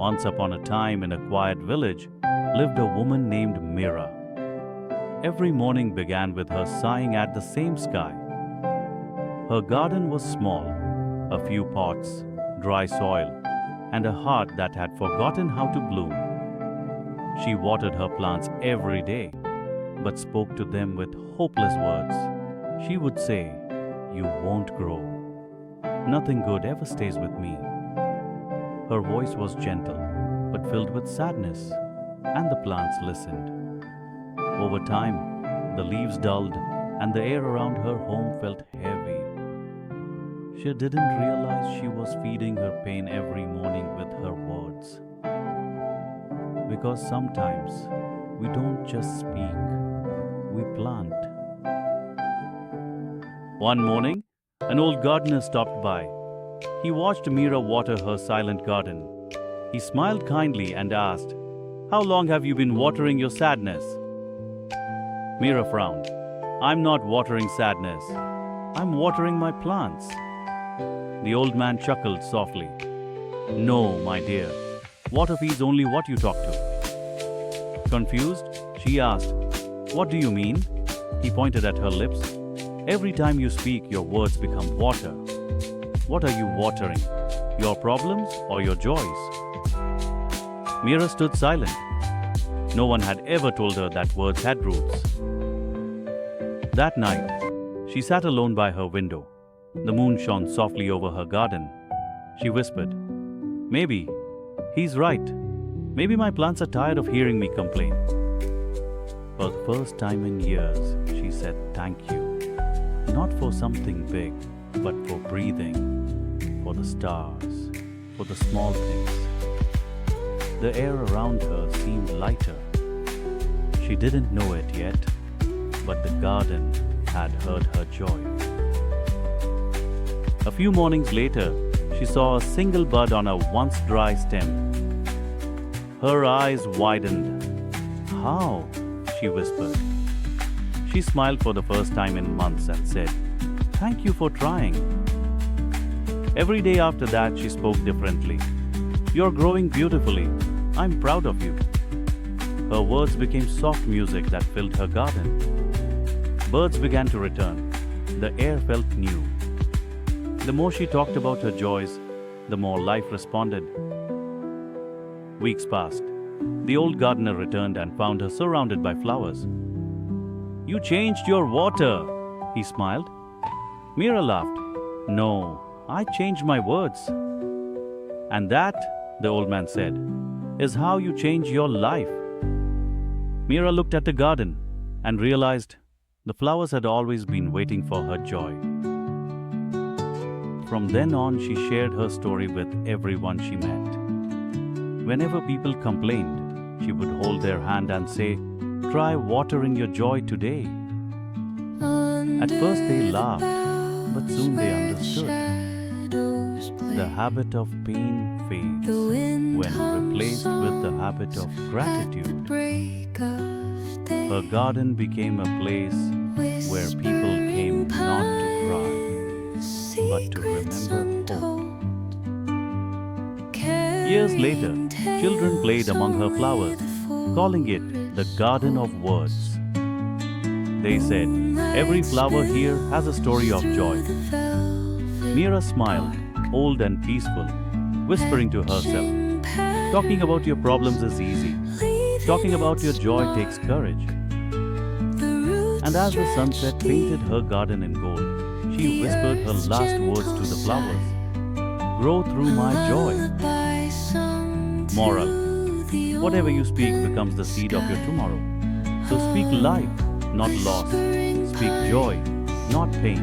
Once upon a time, in a quiet village, lived a woman named Mira. Every morning began with her sighing at the same sky. Her garden was small, a few pots, dry soil, and a heart that had forgotten how to bloom. She watered her plants every day, but spoke to them with hopeless words. She would say, "You won't grow. Nothing good ever stays with me." Her voice was gentle, but filled with sadness, and the plants listened. Over time, the leaves dulled, and the air around her home felt heavy. She didn't realize she was feeding her pain every morning with her words. Because sometimes we don't just speak, we plant. One morning, an old gardener stopped by. He watched Mira water her silent garden. He smiled kindly and asked, "How long have you been watering your sadness?" Mira frowned. "I'm not watering sadness. I'm watering my plants." The old man chuckled softly. "No, my dear. Water feeds only what you talk to." Confused, she asked, "What do you mean?" He pointed at her lips. "Every time you speak, your words become water. What are you watering? Your problems or your joys?" Mira stood silent. No one had ever told her that words had roots. That night, she sat alone by her window. The moon shone softly over her garden. She whispered, "Maybe he's right. Maybe my plants are tired of hearing me complain." For the first time in years, she said thank you. Not for something big, but for breathing, for the stars, for the small things. The air around her seemed lighter. She didn't know it yet, but the garden had heard her joy. A few mornings later, she saw a single bud on a once dry stem. Her eyes widened. "How?" she whispered. She smiled for the first time in months and said, "Thank you for trying." Every day after that, she spoke differently. "You're growing beautifully. I'm proud of you." Her words became soft music that filled her garden. Birds began to return. The air felt new. The more she talked about her joys, the more life responded. Weeks passed. The old gardener returned and found her surrounded by flowers. "You changed your water," he smiled. Mira laughed. "No, I changed my words." "And that," the old man said, "is how you change your life." Mira looked at the garden and realized the flowers had always been waiting for her joy. From then on, she shared her story with everyone she met. Whenever people complained, she would hold their hand and say, "Try watering your joy today." At first they laughed, but soon they understood. The habit of pain fades when replaced with the habit of gratitude. Her garden became a place where people came not to cry, but to remember hope. Years later, children played among her flowers, calling it the Garden of Words. They said, "Every flower here has a story of joy." Mira smiled, old and peaceful, whispering to herself, "Talking about your problems is easy. Talking about your joy takes courage." And as the sunset painted her garden in gold, she whispered her last words to the flowers, "Grow through my joy." Moral: whatever you speak becomes the seed of your tomorrow. So speak life, not loss. Speak joy, not pain.